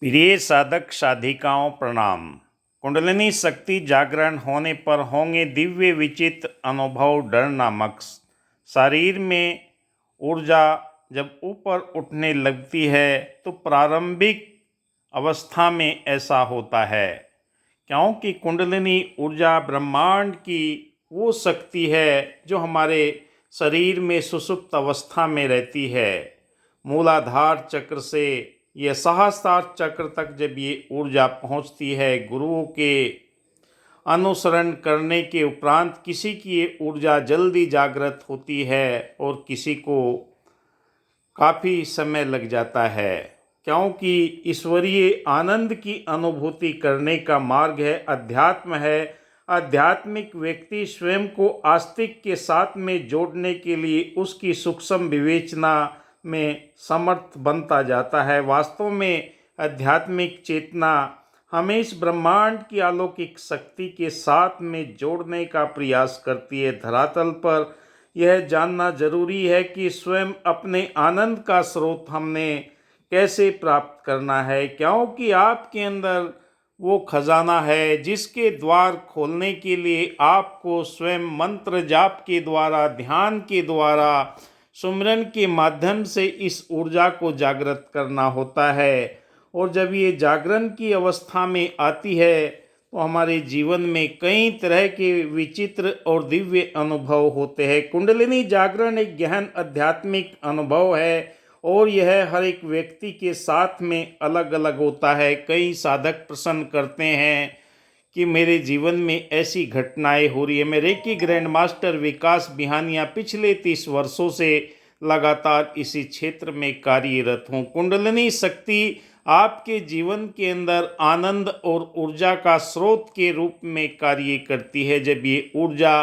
प्रिय साधक साधिकाओं प्रणाम। कुंडलिनी शक्ति जागरण होने पर होंगे दिव्य विचित्र अनुभव। डर नामक शरीर में ऊर्जा जब ऊपर उठने लगती है तो प्रारंभिक अवस्था में ऐसा होता है, क्योंकि कुंडलिनी ऊर्जा ब्रह्मांड की वो शक्ति है जो हमारे शरीर में सुषुप्त अवस्था में रहती है। मूलाधार चक्र से ये सहस्त्रार चक्र तक जब ये ऊर्जा पहुंचती है, गुरुओं के अनुसरण करने के उपरांत किसी की ये ऊर्जा जल्दी जागृत होती है और किसी को काफ़ी समय लग जाता है, क्योंकि ईश्वरीय आनंद की अनुभूति करने का मार्ग है, अध्यात्म है। आध्यात्मिक व्यक्ति स्वयं को आस्तिक के साथ में जोड़ने के लिए उसकी सूक्ष्म विवेचना में समर्थ बनता जाता है। वास्तव में आध्यात्मिक चेतना हमें इस ब्रह्मांड की अलौकिक शक्ति के साथ में जोड़ने का प्रयास करती है। धरातल पर यह जानना जरूरी है कि स्वयं अपने आनंद का स्रोत हमने कैसे प्राप्त करना है, क्योंकि आपके अंदर वो खजाना है जिसके द्वार खोलने के लिए आपको स्वयं मंत्र जाप के द्वारा, ध्यान के द्वारा, सुमिरन के माध्यम से इस ऊर्जा को जागृत करना होता है। और जब ये जागरण की अवस्था में आती है तो हमारे जीवन में कई तरह के विचित्र और दिव्य अनुभव होते हैं। कुंडलिनी जागरण एक गहन आध्यात्मिक अनुभव है और यह हर एक व्यक्ति के साथ में अलग अलग होता है। कई साधक प्रश्न करते हैं कि मेरे जीवन में ऐसी घटनाएं हो रही है। मैं रेकी ग्रैंड मास्टर विकास बिहानिया पिछले 30 वर्षों से लगातार इसी क्षेत्र में कार्यरत हूँ। कुंडलिनी शक्ति आपके जीवन के अंदर आनंद और ऊर्जा का स्रोत के रूप में कार्य करती है। जब ये ऊर्जा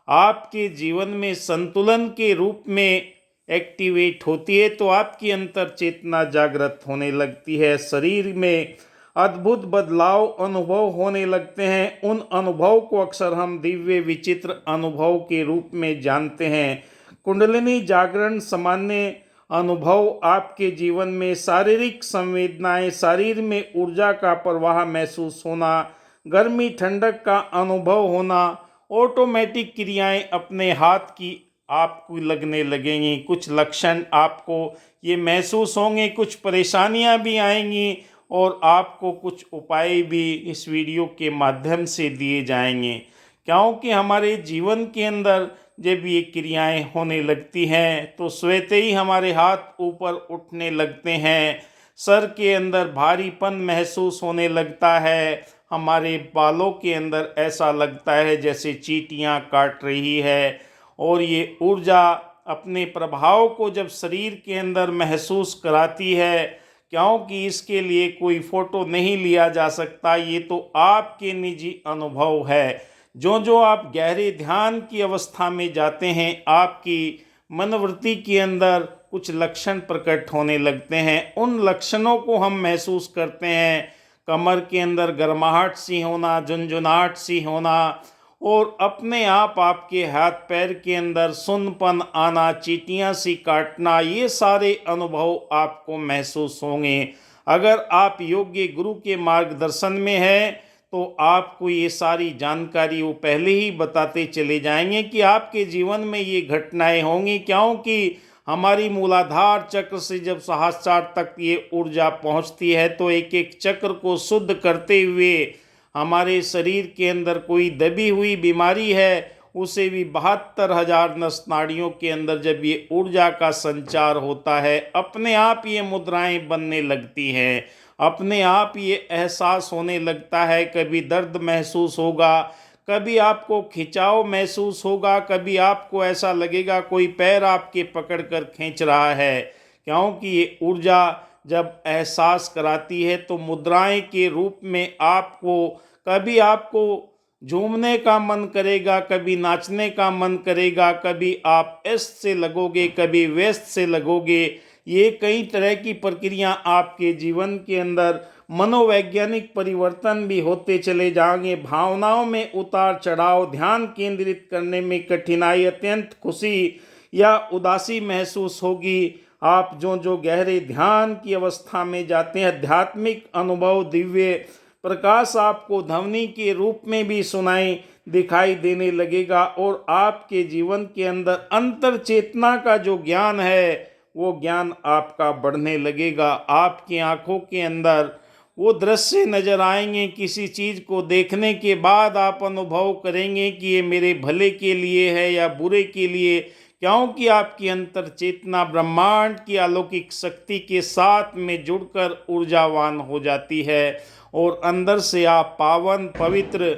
आपके जीवन में संतुलन के रूप में एक्टिवेट होती है तो आपकी अंतर चेतना जागृत होने लगती है, शरीर में अद्भुत बदलाव अनुभव होने लगते हैं। उन अनुभव को अक्सर हम दिव्य विचित्र अनुभव के रूप में जानते हैं। कुंडलिनी जागरण सामान्य अनुभव आपके जीवन में शारीरिक संवेदनाएं, शरीर में ऊर्जा का प्रवाह महसूस होना, गर्मी ठंडक का अनुभव होना, ऑटोमेटिक क्रियाएं अपने हाथ की आपको लगने लगेंगी, कुछ लक्षण आपको ये महसूस होंगे, कुछ परेशानियां भी आएंगी और आपको कुछ उपाय भी इस वीडियो के माध्यम से दिए जाएंगे, क्योंकि हमारे जीवन के अंदर जब ये क्रियाएं होने लगती हैं तो स्वतः ही हमारे हाथ ऊपर उठने लगते हैं, सर के अंदर भारीपन महसूस होने लगता है, हमारे बालों के अंदर ऐसा लगता है जैसे चींटियां काट रही है। और ये ऊर्जा अपने प्रभाव को जब शरीर के अंदर महसूस कराती है, क्योंकि इसके लिए कोई फोटो नहीं लिया जा सकता, ये तो आपके निजी अनुभव है। जो आप गहरे ध्यान की अवस्था में जाते हैं, आपकी मनोवृत्ति के अंदर कुछ लक्षण प्रकट होने लगते हैं। उन लक्षणों को हम महसूस करते हैं, कमर के अंदर गर्माहट सी होना, झुनझुनाहट सी होना और अपने आप आपके हाथ पैर के अंदर सुन्नपन आना, चींटियां सी काटना, ये सारे अनुभव आपको महसूस होंगे। अगर आप योग्य गुरु के मार्गदर्शन में हैं तो आपको ये सारी जानकारी वो पहले ही बताते चले जाएंगे कि आपके जीवन में ये घटनाएं होंगी, क्योंकि हमारी मूलाधार चक्र से जब सहस्रार तक ये ऊर्जा पहुंचती है तो एक एक चक्र को शुद्ध करते हुए हमारे शरीर के अंदर कोई दबी हुई बीमारी है उसे भी 72,000 नस नाड़ियों के अंदर जब ये ऊर्जा का संचार होता है, अपने आप ये मुद्राएं बनने लगती हैं, अपने आप ये एहसास होने लगता है। कभी दर्द महसूस होगा, कभी आपको खिंचाव महसूस होगा, कभी आपको ऐसा लगेगा कोई पैर आपके पकड़ कर खींच रहा है, क्योंकि ये ऊर्जा जब एहसास कराती है तो मुद्राएं के रूप में आपको कभी आपको झूमने का मन करेगा, कभी नाचने का मन करेगा, कभी आप एस्त से लगोगे, कभी व्यस्त से लगोगे। ये कई तरह की प्रक्रिया आपके जीवन के अंदर मनोवैज्ञानिक परिवर्तन भी होते चले जाएंगे। भावनाओं में उतार चढ़ाव, ध्यान केंद्रित करने में कठिनाई, अत्यंत खुशी या उदासी महसूस होगी, आप जो जो गहरे ध्यान की अवस्था में जाते हैं, आध्यात्मिक अनुभव, दिव्य प्रकाश आपको ध्वनि के रूप में भी सुनाई दिखाई देने लगेगा और आपके जीवन के अंदर अंतर चेतना का जो ज्ञान है वो ज्ञान आपका बढ़ने लगेगा। आपकी आंखों के अंदर वो दृश्य नजर आएंगे, किसी चीज को देखने के बाद आप अनुभव करेंगे कि ये मेरे भले के लिए है या बुरे के लिए, क्योंकि आपकी अंतर चेतना ब्रह्मांड की अलौकिक शक्ति के साथ में जुड़कर ऊर्जावान हो जाती है और अंदर से आप पावन, पवित्र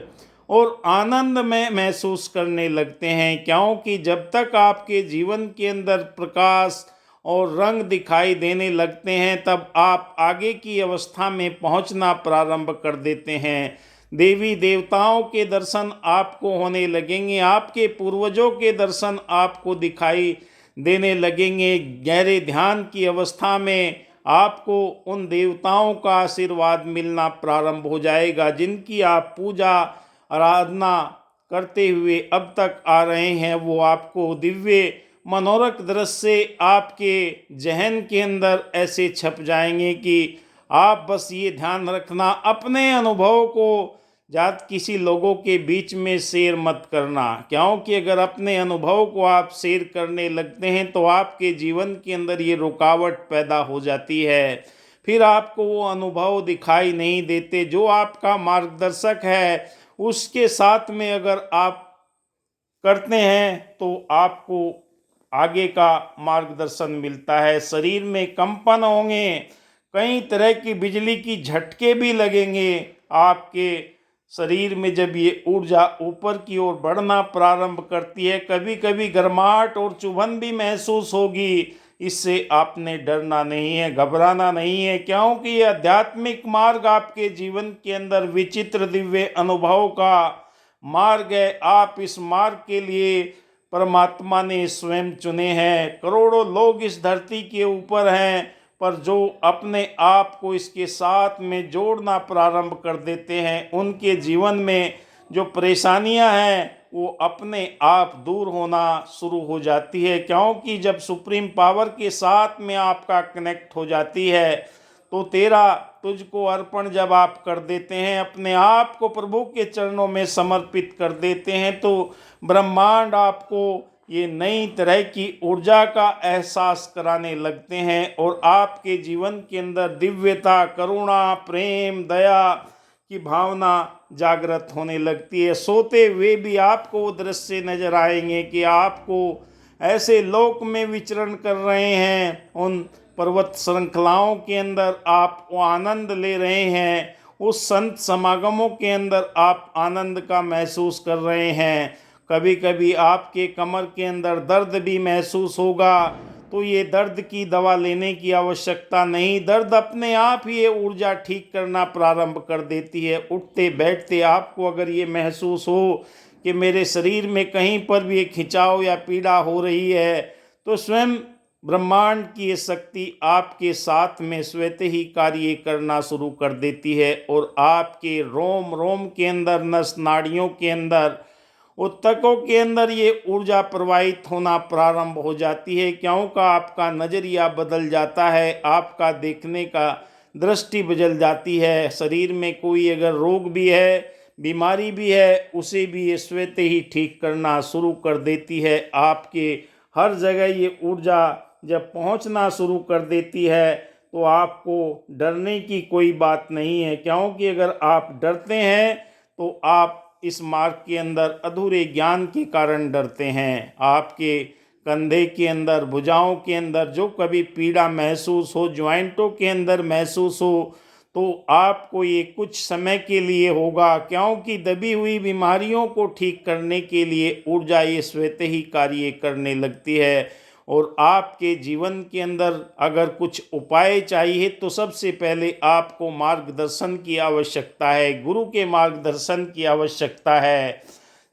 और आनंद में महसूस करने लगते हैं। क्योंकि जब तक आपके जीवन के अंदर प्रकाश और रंग दिखाई देने लगते हैं तब आप आगे की अवस्था में पहुंचना प्रारंभ कर देते हैं। देवी देवताओं के दर्शन आपको होने लगेंगे, आपके पूर्वजों के दर्शन आपको दिखाई देने लगेंगे। गहरे ध्यान की अवस्था में आपको उन देवताओं का आशीर्वाद मिलना प्रारंभ हो जाएगा जिनकी आप पूजा आराधना करते हुए अब तक आ रहे हैं। वो आपको दिव्य मनोरक दृश्य आपके जहन के अंदर ऐसे छप जाएंगे कि आप बस ये ध्यान रखना, अपने अनुभव को जात किसी लोगों के बीच में शेयर मत करना, क्योंकि अगर अपने अनुभव को आप शेयर करने लगते हैं तो आपके जीवन के अंदर ये रुकावट पैदा हो जाती है। फिर आपको वो अनुभव दिखाई नहीं देते जो आपका मार्गदर्शक है, उसके साथ में अगर आप करते हैं तो आपको आगे का मार्गदर्शन मिलता है। शरीर में कंपन होंगे, कई तरह की बिजली की झटके भी लगेंगे। आपके शरीर में जब ये ऊर्जा ऊपर की ओर बढ़ना प्रारंभ करती है, कभी कभी गर्माहट और चुभन भी महसूस होगी। इससे आपने डरना नहीं है, घबराना नहीं है, क्योंकि ये आध्यात्मिक मार्ग आपके जीवन के अंदर विचित्र दिव्य अनुभव का मार्ग है। आप इस मार्ग के लिए परमात्मा ने स्वयं चुने हैं। करोड़ों लोग इस धरती के ऊपर हैं, पर जो अपने आप को इसके साथ में जोड़ना प्रारंभ कर देते हैं उनके जीवन में जो परेशानियां हैं वो अपने आप दूर होना शुरू हो जाती है। क्योंकि जब सुप्रीम पावर के साथ में आपका कनेक्ट हो जाती है तो तेरा तुझको अर्पण जब आप कर देते हैं, अपने आप को प्रभु के चरणों में समर्पित कर देते हैं, तो ब्रह्मांड आपको ये नई तरह की ऊर्जा का एहसास कराने लगते हैं और आपके जीवन के अंदर दिव्यता, करुणा, प्रेम, दया की भावना जागृत होने लगती है। सोते हुए भी आपको वो दृश्य नजर आएंगे कि आपको ऐसे लोक में विचरण कर रहे हैं, उन पर्वत श्रृंखलाओं के अंदर आप वो आनंद ले रहे हैं, उस संत समागमों के अंदर आप आनंद का महसूस कर रहे हैं। कभी कभी आपके कमर के अंदर दर्द भी महसूस होगा, तो ये दर्द की दवा लेने की आवश्यकता नहीं, दर्द अपने आप ही ये ऊर्जा ठीक करना प्रारंभ कर देती है। उठते बैठते आपको अगर ये महसूस हो कि मेरे शरीर में कहीं पर भी एक खिंचाव या पीड़ा हो रही है, तो स्वयं ब्रह्मांड की ये शक्ति आपके साथ में स्वतः ही कार्य करना शुरू कर देती है और आपके रोम रोम के अंदर, नस नाड़ियों के अंदर, उत्तकों के अंदर ये ऊर्जा प्रवाहित होना प्रारंभ हो जाती है। क्योंकि आपका नज़रिया बदल जाता है, आपका देखने का दृष्टि बदल जाती है। शरीर में कोई अगर रोग भी है, बीमारी भी है, उसे भी ये स्वतः ही ठीक करना शुरू कर देती है। आपके हर जगह ये ऊर्जा जब पहुंचना शुरू कर देती है तो आपको डरने की कोई बात नहीं है, क्योंकि अगर आप डरते हैं तो आप इस मार्ग के अंदर अधूरे ज्ञान के कारण डरते हैं। आपके कंधे के अंदर, भुजाओं के अंदर जो कभी पीड़ा महसूस हो, ज्वाइंटों के अंदर महसूस हो, तो आपको ये कुछ समय के लिए होगा, क्योंकि दबी हुई बीमारियों को ठीक करने के लिए ऊर्जा ये स्वतः ही कार्य करने लगती है। और आपके जीवन के अंदर अगर कुछ उपाय चाहिए तो सबसे पहले आपको मार्गदर्शन की आवश्यकता है, गुरु के मार्गदर्शन की आवश्यकता है।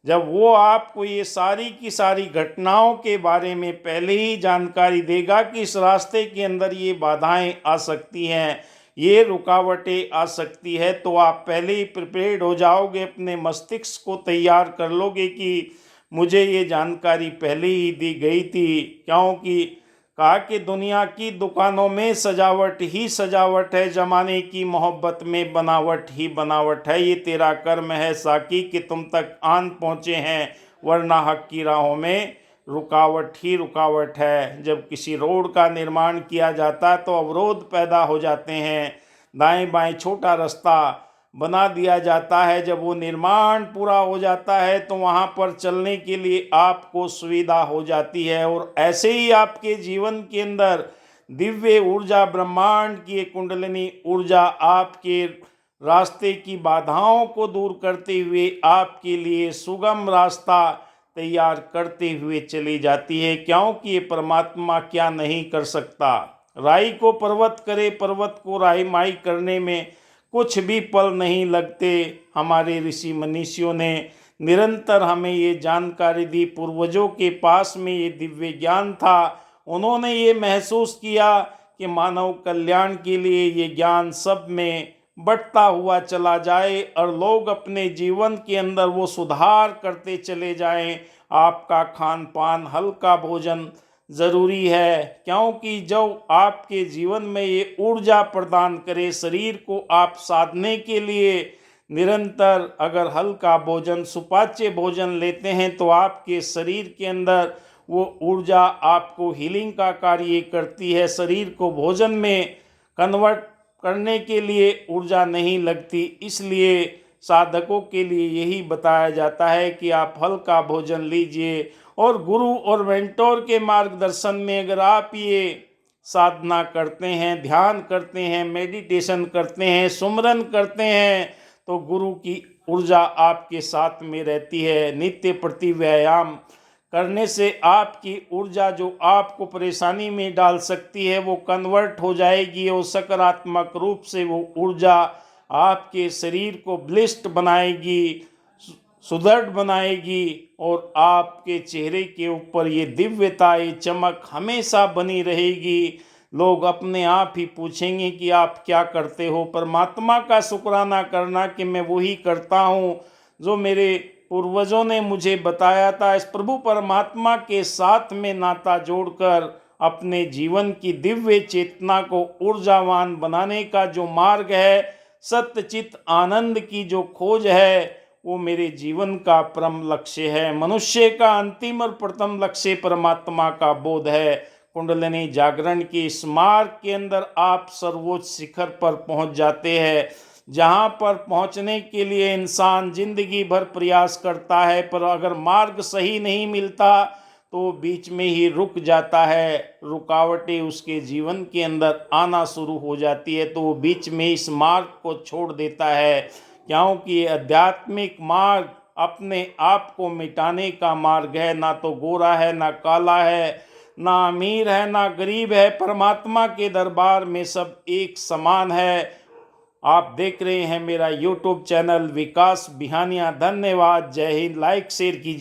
जब वो आपको ये सारी की सारी घटनाओं के बारे में पहले ही जानकारी देगा कि इस रास्ते के अंदर ये बाधाएं आ सकती हैं, ये रुकावटें आ सकती है, तो आप पहले ही प्रिपेयर्ड हो जाओगे, अपने मस्तिष्क को तैयार कर लोगे कि मुझे ये जानकारी पहले ही दी गई थी। क्योंकि कहा कि दुनिया की दुकानों में सजावट ही सजावट है, जमाने की मोहब्बत में बनावट ही बनावट है। ये तेरा कर्म है साकी कि तुम तक आन पहुँचे हैं, वरना हक की राहों में रुकावट ही रुकावट है। जब किसी रोड का निर्माण किया जाता है तो अवरोध पैदा हो जाते हैं, दाएं बाएं छोटा रास्ता बना दिया जाता है। जब वो निर्माण पूरा हो जाता है तो वहाँ पर चलने के लिए आपको सुविधा हो जाती है। और ऐसे ही आपके जीवन के अंदर दिव्य ऊर्जा, ब्रह्मांड की एक कुंडलिनी ऊर्जा आपके रास्ते की बाधाओं को दूर करते हुए आपके लिए सुगम रास्ता तैयार करते हुए चली जाती है। क्योंकि ये परमात्मा क्या नहीं कर सकता। राई को पर्वत करे, पर्वत को राई माई करने में कुछ भी पल नहीं लगते। हमारे ऋषि मनीषियों ने निरंतर हमें ये जानकारी दी, पूर्वजों के पास में ये दिव्य ज्ञान था। उन्होंने ये महसूस किया कि मानव कल्याण के लिए ये ज्ञान सब में बढ़ता हुआ चला जाए और लोग अपने जीवन के अंदर वो सुधार करते चले जाएं। आपका खान पान, हल्का भोजन ज़रूरी है, क्योंकि जो आपके जीवन में ये ऊर्जा प्रदान करे, शरीर को आप साधने के लिए निरंतर अगर हल्का भोजन, सुपाच्य भोजन लेते हैं तो आपके शरीर के अंदर वो ऊर्जा आपको हीलिंग का कार्य करती है। शरीर को भोजन में कन्वर्ट करने के लिए ऊर्जा नहीं लगती, इसलिए साधकों के लिए यही बताया जाता है कि आप हल्का भोजन लीजिए। और गुरु और मेंटोर के मार्गदर्शन में अगर आप ये साधना करते हैं, ध्यान करते हैं, मेडिटेशन करते हैं, सुमरन करते हैं, तो गुरु की ऊर्जा आपके साथ में रहती है। नित्य प्रति व्यायाम करने से आपकी ऊर्जा जो आपको परेशानी में डाल सकती है वो कन्वर्ट हो जाएगी और सकारात्मक रूप से वो ऊर्जा आपके शरीर को ब्लिस्ट बनाएगी, सुदृढ़ बनाएगी और आपके चेहरे के ऊपर ये दिव्यता, ये चमक हमेशा बनी रहेगी। लोग अपने आप ही पूछेंगे कि आप क्या करते हो। परमात्मा का शुक्राना करना कि मैं वही करता हूँ जो मेरे पूर्वजों ने मुझे बताया था। इस प्रभु परमात्मा के साथ में नाता जोड़कर अपने जीवन की दिव्य चेतना को ऊर्जावान बनाने का जो मार्ग है, सत्यचित आनंद की जो खोज है, वो मेरे जीवन का परम लक्ष्य है। मनुष्य का अंतिम और प्रथम लक्ष्य परमात्मा का बोध है। कुंडलिनी जागरण के इस मार्ग के अंदर आप सर्वोच्च शिखर पर पहुंच जाते हैं, जहां पर पहुंचने के लिए इंसान जिंदगी भर प्रयास करता है, पर अगर मार्ग सही नहीं मिलता तो बीच में ही रुक जाता है। रुकावटें उसके जीवन के अंदर आना शुरू हो जाती है तो वो बीच में इस मार्ग को छोड़ देता है। क्योंकि आध्यात्मिक मार्ग अपने आप को मिटाने का मार्ग है। ना तो गोरा है, ना काला है, ना अमीर है, ना गरीब है। परमात्मा के दरबार में सब एक समान है। आप देख रहे हैं मेरा यूट्यूब चैनल विकास बिहानिया। धन्यवाद। जय हिंद। लाइक शेयर कीजिए।